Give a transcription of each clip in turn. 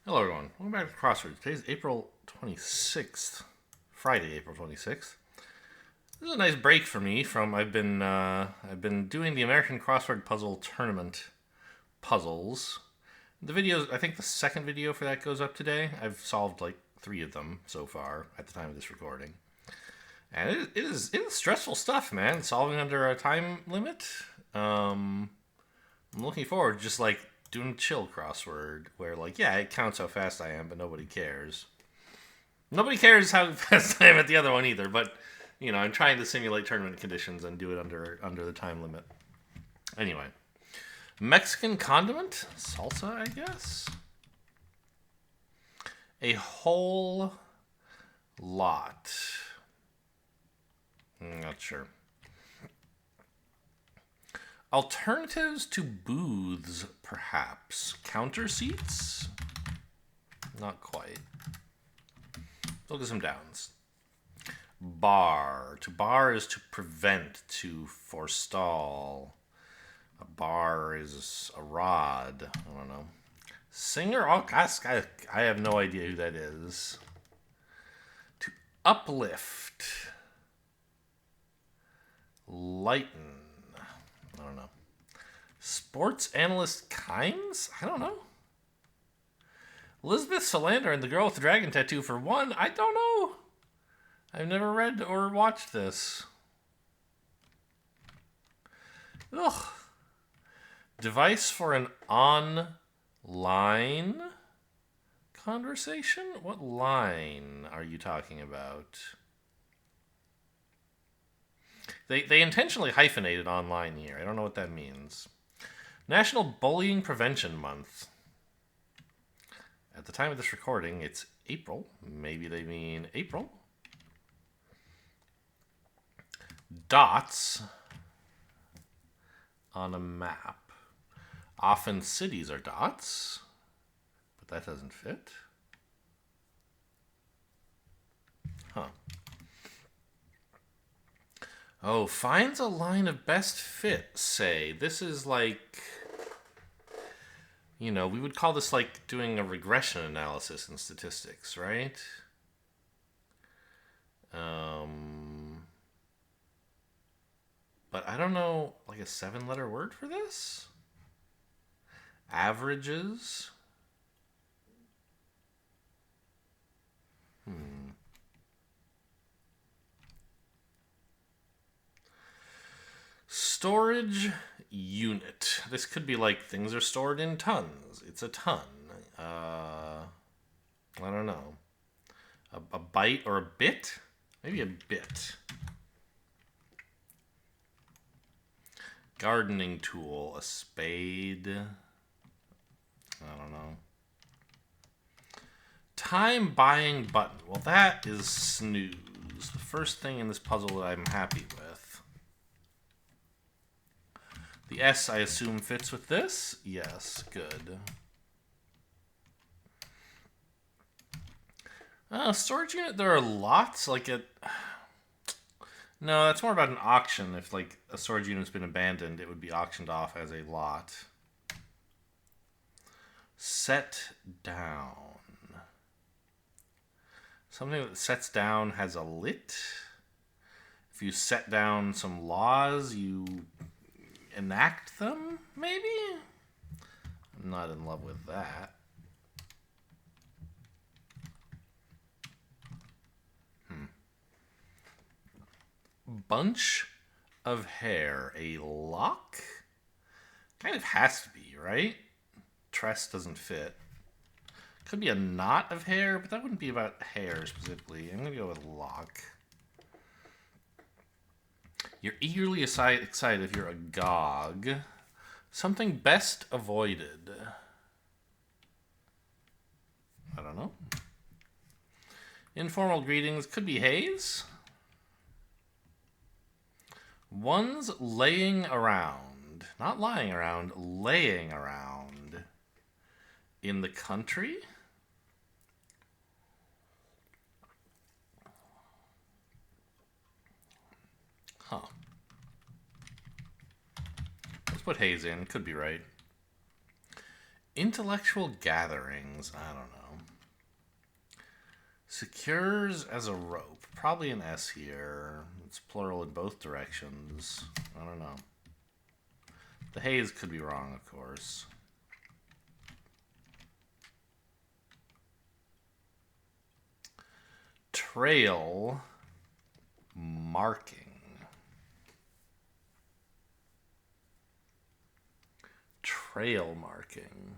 Hello, everyone. Welcome back to Crossword. Today's April 26th, Friday, April 26th. This is a nice break for me from I've been doing the American Crossword Puzzle Tournament puzzles. The videos, I think the second video for that goes up today. I've solved like 3 of them so far at the time of this recording. And it is stressful stuff, man. Solving under a time limit. I'm looking forward to just like doing a chill crossword where like, yeah, it counts how fast I am, but nobody cares. Nobody cares how fast I am at the other one either, but you know, I'm trying to simulate tournament conditions and do it under the time limit. Anyway, Mexican condiment, salsa, I guess. A whole lot. Not sure. Alternatives to booths, perhaps. Counter seats? Not quite. Look at some downs. Bar. To bar is to prevent, to forestall. A bar is a rod. I don't know. Singer? Oh, gosh, I have no idea who that is. To uplift. Lighten. I don't know. Sports analyst Kimes? I don't know. Elizabeth Salander and the girl with the dragon tattoo for one? I don't know. I've never read or watched this. Ugh. Device for an online conversation? What line are you talking about? They intentionally hyphenated online here. I don't know what that means. National Bullying Prevention Month. At the time of this recording, it's April. Maybe they mean April. Dots on a map. Often cities are dots, but that doesn't fit. Huh. Oh, finds a line of best fit, say. This is like, you know, we would call this like doing a regression analysis in statistics, right? But I don't know, like a 7-letter word for this? Averages? Storage unit. This could be like things are stored in tons. It's a ton. I don't know. A byte or a bit? Maybe a bit. Gardening tool. A spade. I don't know. Time buying button. Well, that is snooze. The first thing in this puzzle that I'm happy with. The S, I assume, fits with this? Yes, good. Storage unit, there are lots. Like it. No, that's more about an auction. If like a storage unit's been abandoned, it would be auctioned off as a lot. Set down. Something that sets down has a lit. If you set down some laws, you enact them, maybe? I'm not in love with that. Bunch of hair. A lock? Kind of has to be, right? Tress doesn't fit. Could be a knot of hair, but that wouldn't be about hair specifically. I'm going to go with lock. You're eagerly excited if you're agog. Something best avoided. I don't know. Informal greetings. Could be haze. One's laying around. Not lying around. Laying around. In the country? Huh. Let's put haze in. Could be right. Intellectual gatherings. I don't know. Secures as a rope. Probably an S here. It's plural in both directions. I don't know. The haze could be wrong, of course. Trail marking. Trail marking.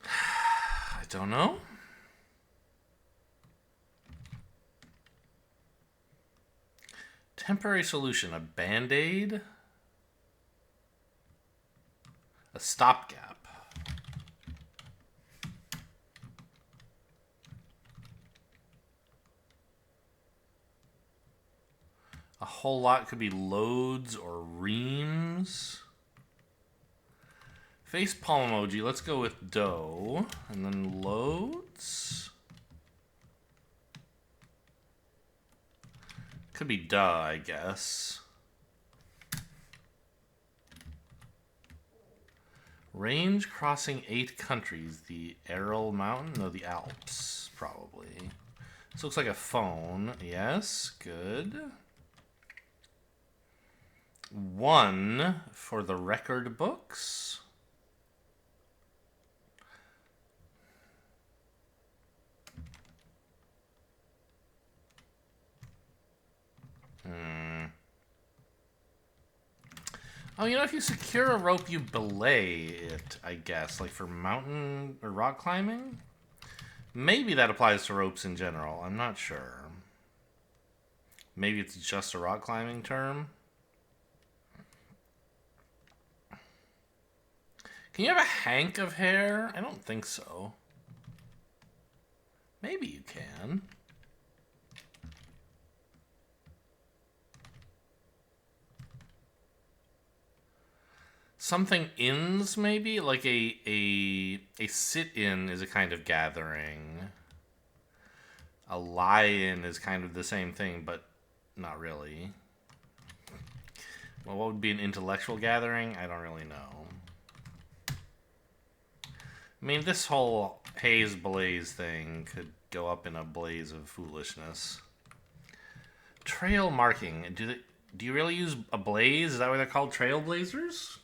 I don't know. Temporary solution. A band-aid? A stopgap. A whole lot could be loads or reams. Face palm emoji. Let's go with dough. And then loads. Could be duh, I guess. Range crossing 8 countries. The Aral Mountain? No, the Alps, probably. This looks like a phone. Yes, good. 1 for the record books. Oh, you know, if you secure a rope, you belay it, I guess. Like for mountain or rock climbing? Maybe that applies to ropes in general. I'm not sure. Maybe it's just a rock climbing term. Can you have a hank of hair? I don't think so. Maybe you can. Something inns, maybe? Like a sit-in is a kind of gathering. A lie-in is kind of the same thing, but not really. Well, what would be an intellectual gathering? I don't really know. I mean, this whole haze blaze thing could go up in a blaze of foolishness. Trail marking. Do you really use a blaze? Is that why they're called trailblazers?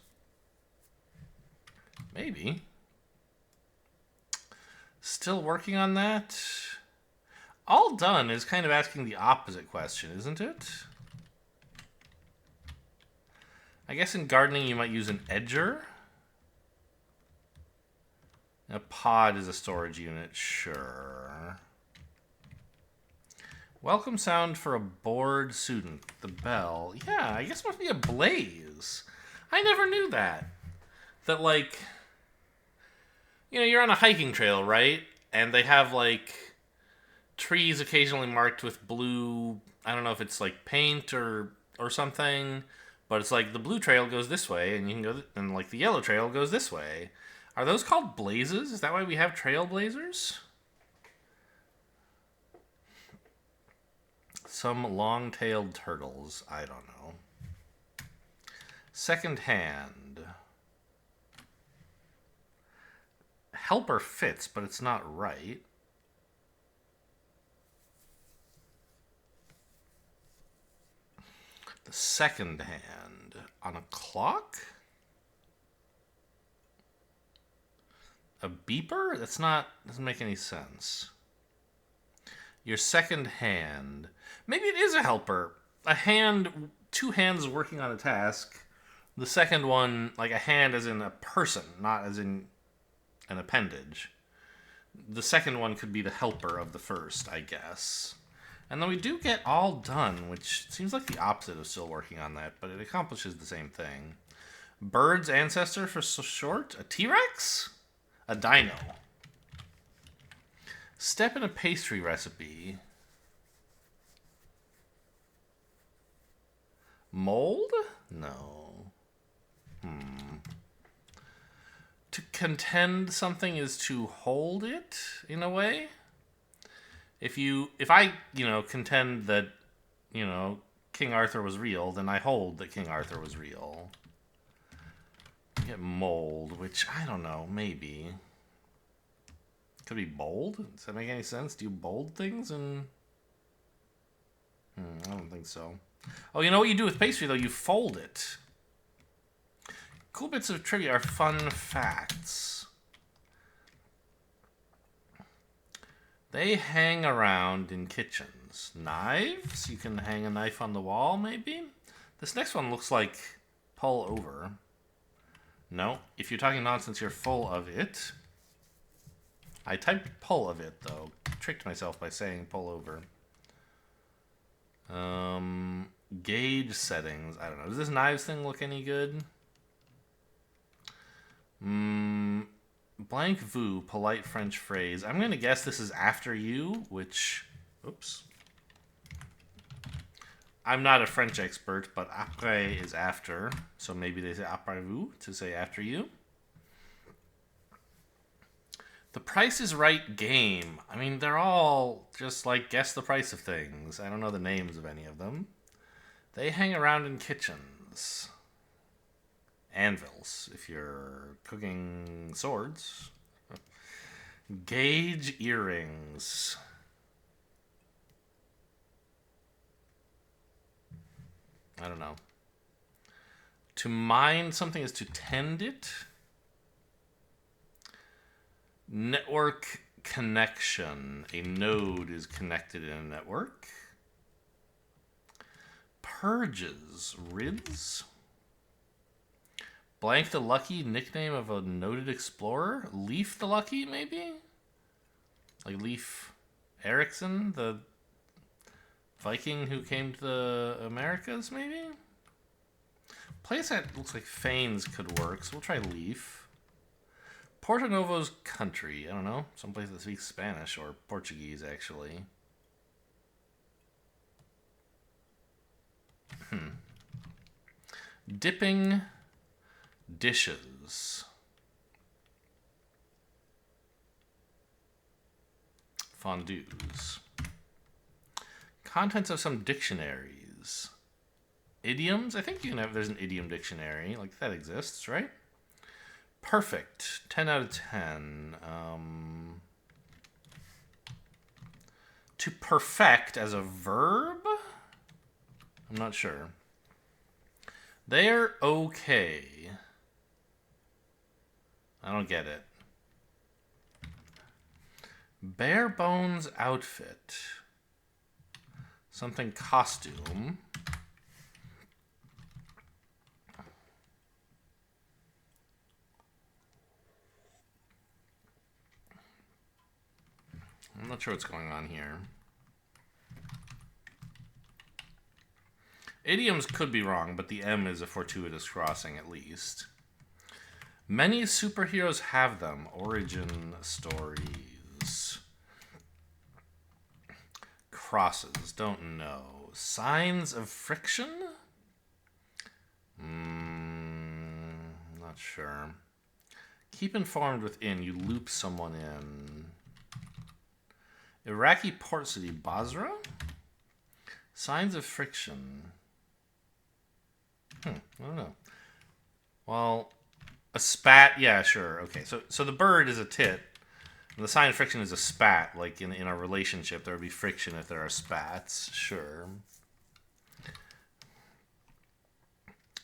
Maybe. Still working on that? All done is kind of asking the opposite question, isn't it? I guess in gardening you might use an edger. A pod is a storage unit, sure. Welcome sound for a bored student. The bell. Yeah, I guess it must be a blaze. I never knew that. That, like, you know, you're on a hiking trail, right? And they have, like, trees occasionally marked with blue, I don't know if it's, like, paint or something, but it's like the blue trail goes this way, and you can go, and, like, the yellow trail goes this way. Are those called blazes? Is that why we have trailblazers? Some long-tailed turtles. I don't know. Second hand. Helper fits, but it's not right. The second hand. On a clock? A beeper? That's not... doesn't make any sense. Your second hand. Maybe it is a helper. A hand... two hands working on a task. The second one, like a hand as in a person, not as in an appendage. The second one could be the helper of the first, I guess. And then we do get all done, which seems like the opposite of still working on that, but it accomplishes the same thing. Bird's ancestor for so short? A T-Rex? A dino. Step in a pastry recipe. Mold? No. To contend something is to hold it, in a way. If I, contend that, King Arthur was real, then I hold that King Arthur was real. Get mold, which I don't know, maybe. Could be bold? Does that make any sense? Do you bold things? And I don't think so. Oh, you know what you do with pastry, though? You fold it. Cool bits of trivia are fun facts. They hang around in kitchens. Knives? You can hang a knife on the wall, maybe? This next one looks like pull over. No, if you're talking nonsense, you're full of it. I typed pull of it, though. Tricked myself by saying pull over. Gauge settings. I don't know. Does this knives thing look any good? Blank vous, polite French phrase. I'm going to guess this is after you, which... Oops. I'm not a French expert, but après is after. So maybe they say après vous to say after you. The Price is Right game. I mean, they're all just like guess the price of things. I don't know the names of any of them. They hang around in kitchens. Anvils, if you're cooking swords. Gauge earrings. I don't know. To mine something is to tend it. Network connection. A node is connected in a network. Purges. Rids. Blank the Lucky, nickname of a noted explorer. Leif the Lucky, maybe? Like Leif Erikson, the Viking who came to the Americas, maybe? Place that looks like Fanes could work, so we'll try Leif. Porto Novo's country. I don't know. Someplace that speaks Spanish or Portuguese, actually. Dipping dishes. Fondues. Contents of some dictionaries. Idioms? I think you can have, there's an idiom dictionary. Like, that exists, right? Perfect. 10 out of 10. To perfect as a verb? I'm not sure. They're okay. I don't get it. Bare bones outfit. Something costume. I'm not sure what's going on here. Idioms could be wrong, but the M is a fortuitous crossing at least. Many superheroes have them. Origin stories. Crosses. Don't know. Signs of friction? Not sure. Keep informed within. You loop someone in. Iraqi port city. Basra? Signs of friction. I don't know. Well, a spat. Yeah, sure. Okay, so the bird is a tit. And the sign of friction is a spat. Like in a relationship, there would be friction if there are spats. Sure.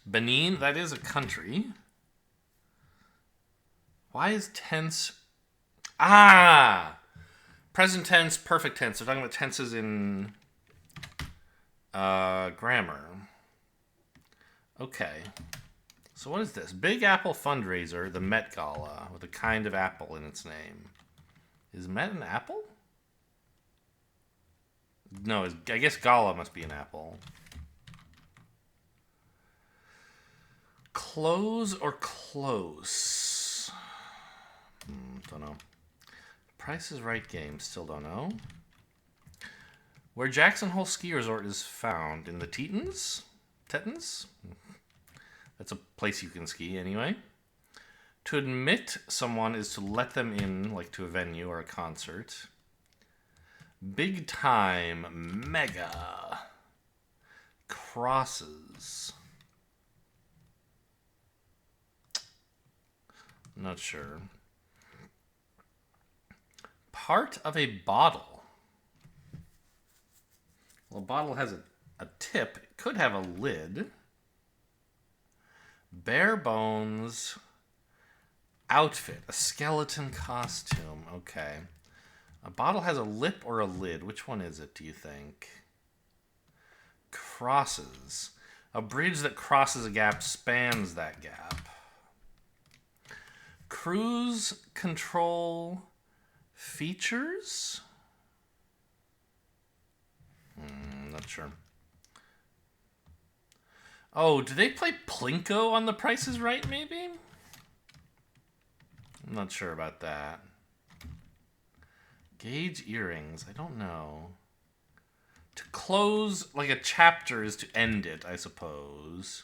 Benin, that is a country. Why is tense... Present tense, perfect tense. They're talking about tenses in grammar. Okay. So what is this? Big Apple fundraiser, the Met Gala, with a kind of apple in its name. Is Met an apple? No, I guess Gala must be an apple. Close or close? Don't know. Price is Right game, still don't know. Where Jackson Hole Ski Resort is found, in the Tetons? Tetons? That's a place you can ski anyway. To admit someone is to let them in, like to a venue or a concert. Big time mega crosses. Not sure. Part of a bottle. Well, a bottle has a tip. It could have a lid. Bare bones outfit. A skeleton costume. Okay. A bottle has a lip or a lid. Which one is it, do you think? Crosses. A bridge that crosses a gap spans that gap. Cruise control features? Not sure. Oh, do they play Plinko on The Price is Right, maybe? I'm not sure about that. Gauge earrings. I don't know. To close, like a chapter is to end it, I suppose.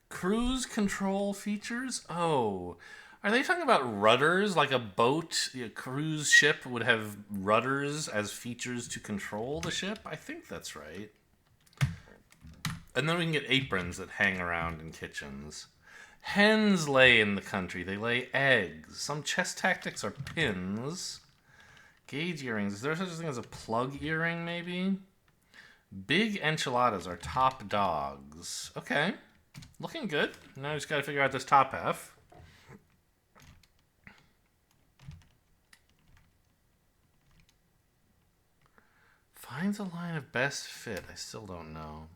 Cruise control features? Oh. Are they talking about rudders? Like a boat, a cruise ship would have rudders as features to control the ship? I think that's right. And then we can get aprons that hang around in kitchens. Hens lay in the country. They lay eggs. Some chess tactics are pins. Gauge earrings. Is there such a thing as a plug earring, maybe? Big enchiladas are top dogs. Okay. Looking good. Now I just got to figure out this top half. Finds a line of best fit. I still don't know.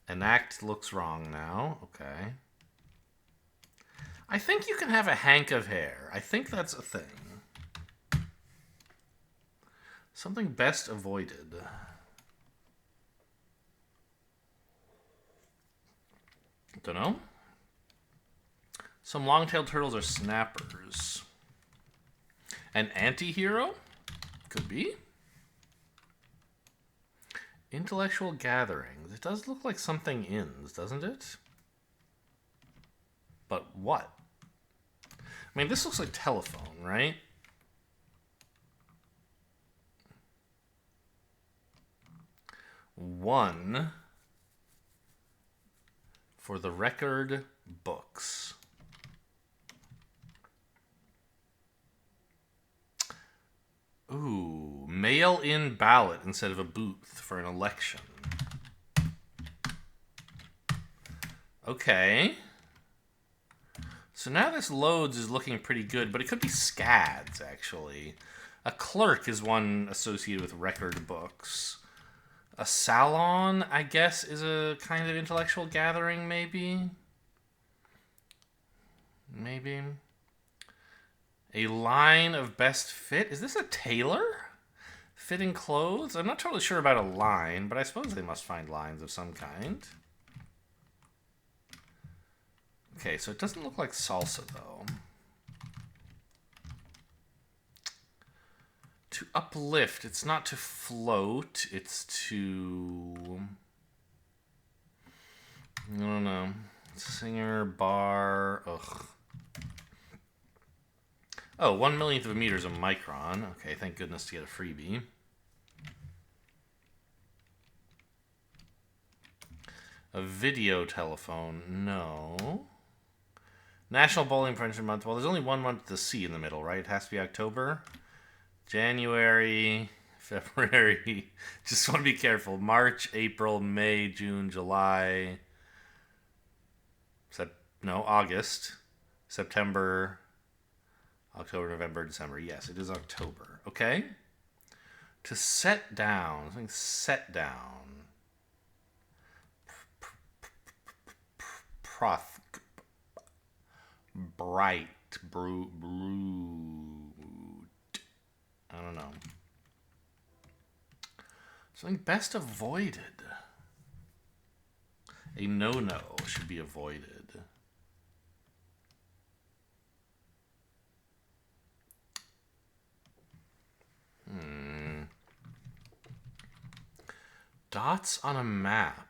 Enact looks wrong now. Okay. I think you can have a hank of hair. I think that's a thing. Something best avoided. Don't know. Some long-tailed turtles are snappers. An anti-hero? Could be. Intellectual gatherings. It does look like something ends, doesn't it? But what? I mean, this looks like telephone, right? One for the record books. Ooh, mail-in ballot instead of a booth for an election. Okay. So now this loads is looking pretty good, but it could be scads, actually. A clerk is one associated with record books. A salon, I guess, is a kind of intellectual gathering, maybe? Maybe. A line of best fit? Is this a tailor? Fitting clothes? I'm not totally sure about a line, but I suppose they must find lines of some kind. Okay, so it doesn't look like salsa, though. To uplift. It's not to float. It's to... I don't know. Singer, bar... Ugh. Oh, 1/1,000,000th of a meter is a micron. Okay, thank goodness to get a freebie. A video telephone. No. National Bowling Friendship Month. Well, there's only 1 month to C in the middle, right? It has to be October. January, February. Just want to be careful. March, April, May, June, July. August. September, October, November, December. Yes, it is October. Okay. To set down. Something set down. Proth. Bright. Brute. I don't know. Something best avoided. A no-no should be avoided. Dots on a map.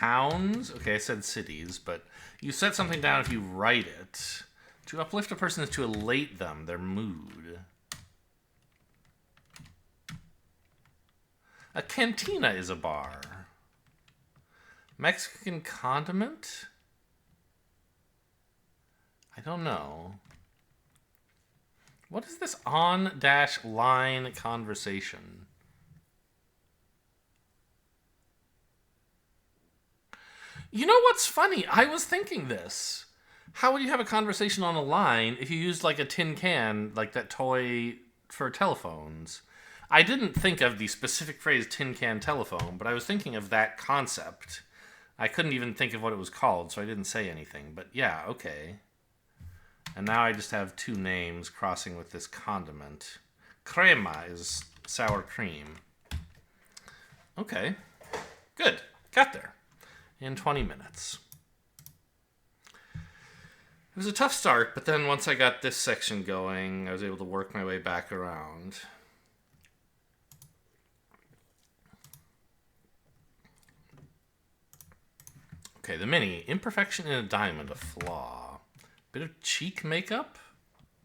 towns. Okay, I said cities, but you set something down if you write it. To uplift a person is to elate them, their mood. A cantina is a bar. Mexican condiment? I don't know. What is this on-line conversation? You know what's funny? I was thinking this. How would you have a conversation on a line if you used like a tin can, like that toy for telephones? I didn't think of the specific phrase tin can telephone, but I was thinking of that concept. I couldn't even think of what it was called, so I didn't say anything. But yeah, okay. And now I just have two names crossing with this condiment. Crema is sour cream. Okay. Good. Got there. In 20 minutes. It was a tough start, but then once I got this section going, I was able to work my way back around. Okay, the mini. Imperfection in a diamond, a flaw. Bit of cheek makeup.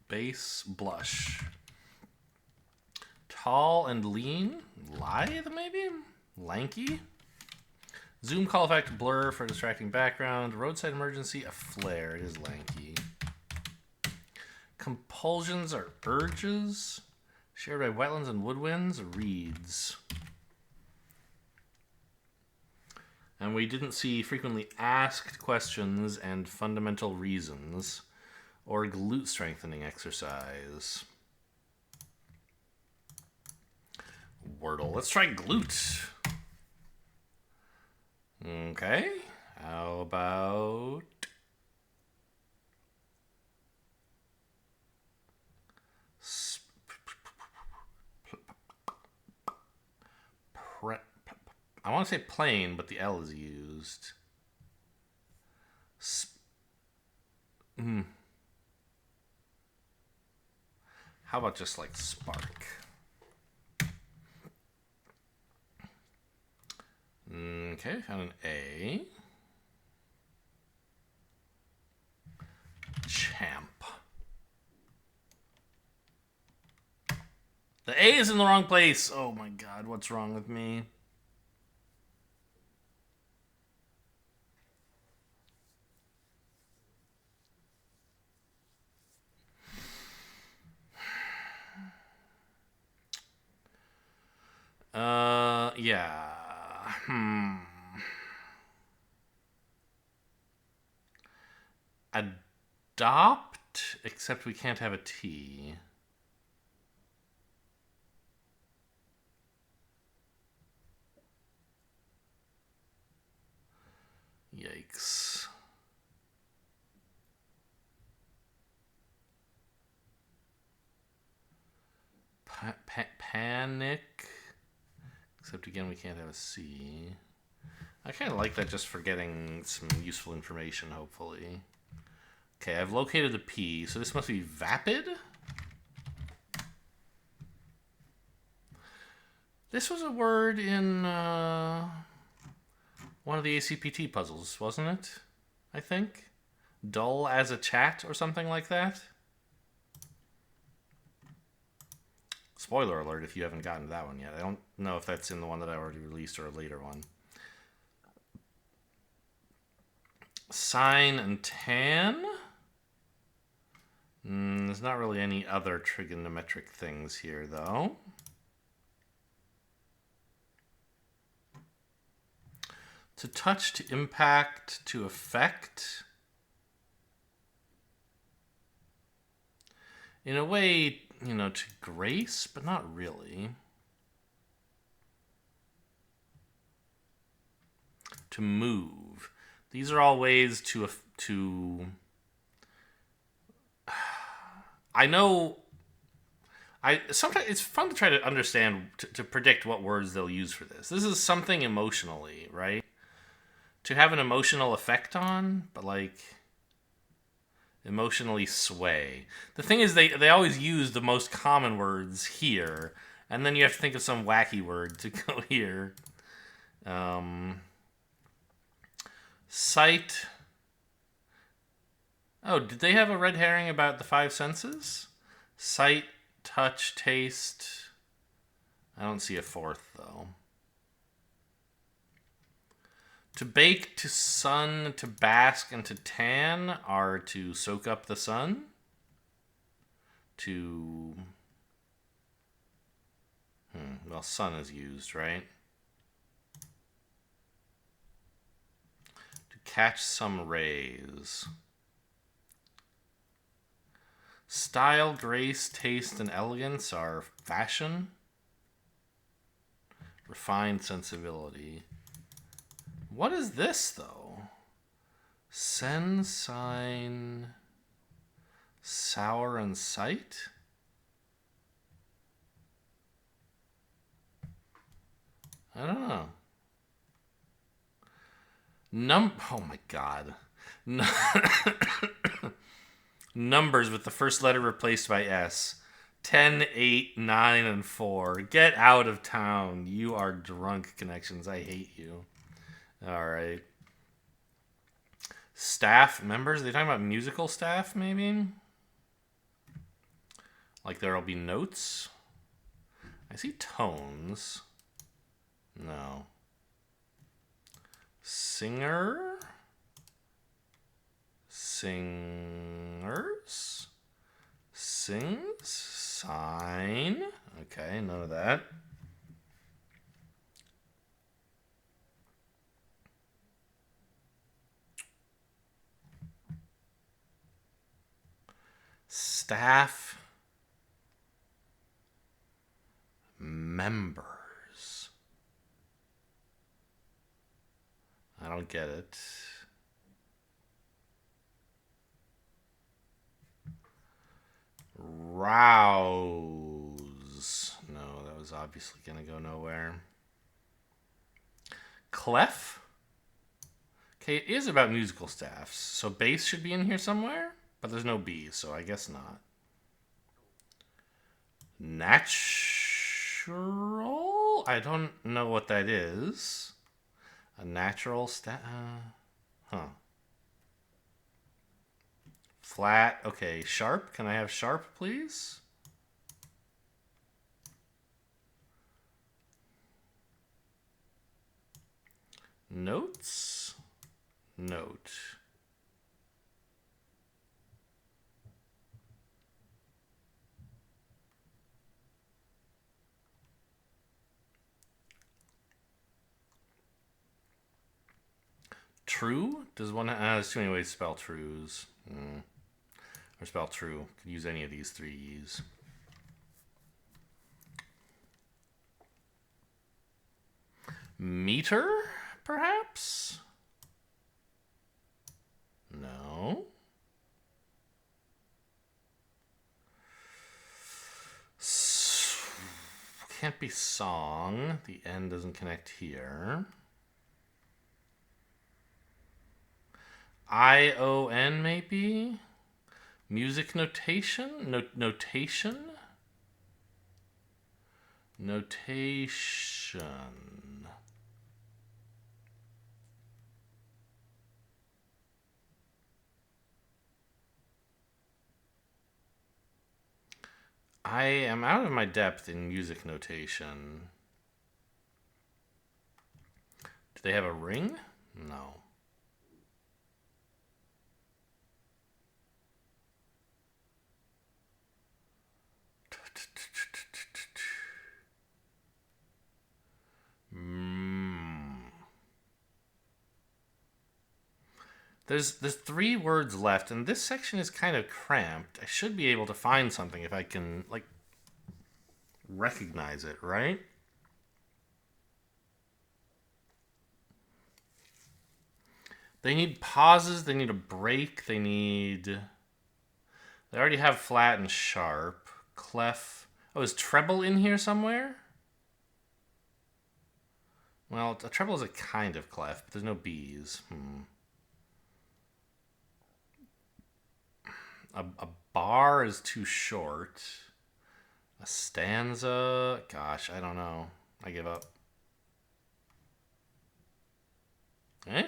Base blush. Tall and lean. Lithe, maybe? Lanky. Zoom call effect, blur for distracting background. Roadside emergency, a flare. It is lanky. Compulsions are urges. Shared by wetlands and woodwinds, reeds. And we didn't see frequently asked questions and fundamental reasons or glute strengthening exercise. Wordle. Let's try glute. Okay. How about I want to say plain, but the L is used. How about just like spark? Okay, found an A. Champ. The A is in the wrong place. Oh my god, what's wrong with me? Yeah. Adopt, except we can't have a T. Yikes. Panic. Except again, we can't have a C. I kind of like that just for getting some useful information, hopefully. Okay, I've located the P, so this must be vapid? This was a word in one of the ACPT puzzles, wasn't it? I think. Dull as a chat or something like that. Spoiler alert if you haven't gotten to that one yet. I don't know if that's in the one that I already released or a later one. Sine and tan? There's not really any other trigonometric things here, though. To touch, to impact, to affect. In a way, you know, to grace, but not really. To move. These are all ways to I know sometimes it's fun to try to understand, to predict what words they'll use for this. This is something emotionally, right? To have an emotional effect on, but like emotionally sway. The thing is, they always use the most common words here, and then you have to think of some wacky word to go here. Sight. Oh, did they have a red herring about the five senses? Sight, touch, taste. I don't see a fourth, though. To bake, to sun, to bask, and to tan are to soak up the sun. To... well, sun is used, right? To catch some rays. Style, grace, taste, and elegance are fashion. Refined sensibility. What is this, though? Sen, sign, sour, and sight? I don't know. Oh my god. Numbers with the first letter replaced by S. 10, 8, 9, and 4. Get out of town. You are drunk, Connections. I hate you. Alright. Staff members? Are they talking about musical staff, maybe? Like there'll be notes? I see tones. No. Singer? Singers? Sings? Sign? Okay, none of that. Staff members. I don't get it. Rouse. No, that was obviously going to go nowhere. Clef. Okay, it is about musical staffs. So bass should be in here somewhere, but there's no B's, so I guess not. Natural? I don't know what that is. A natural staff? Huh. Flat. Okay, sharp. Can I have sharp, please? Notes. Note. True? Does one... there's too many ways to spell trues. Or spell true. Could use any of these three E's. Meter, perhaps? No. Can't be song. The N doesn't connect here. ION, maybe? Music notation? Notation? Notation. I am out of my depth in music notation. Do they have a ring? No. There's three words left, and this section is kind of cramped. I should be able to find something if I can, like, recognize it, right? They need pauses, they need a break, they already have flat and sharp. Clef. Oh, is treble in here somewhere? Well, a treble is a kind of clef, but there's no B's. A bar is too short. A stanza? Gosh, I don't know. I give up. Eh?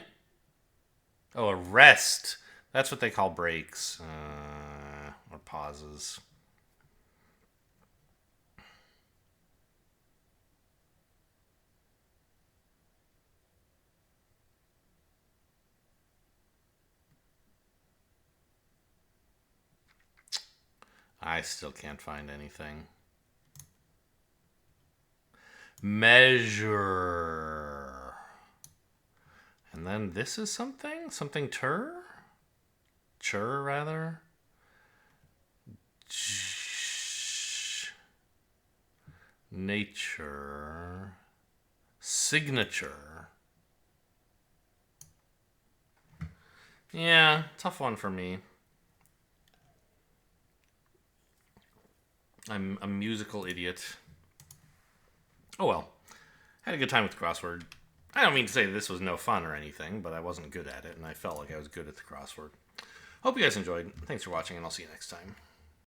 Oh, a rest. That's what they call breaks. Or pauses. I still can't find anything. Measure. And then this is something? Something tur? Chur, rather? Nature. Signature. Yeah, tough one for me. I'm a musical idiot. Oh well. Had a good time with the crossword. I don't mean to say this was no fun or anything, but I wasn't good at it, and I felt like I was good at the crossword. Hope you guys enjoyed. Thanks for watching, and I'll see you next time.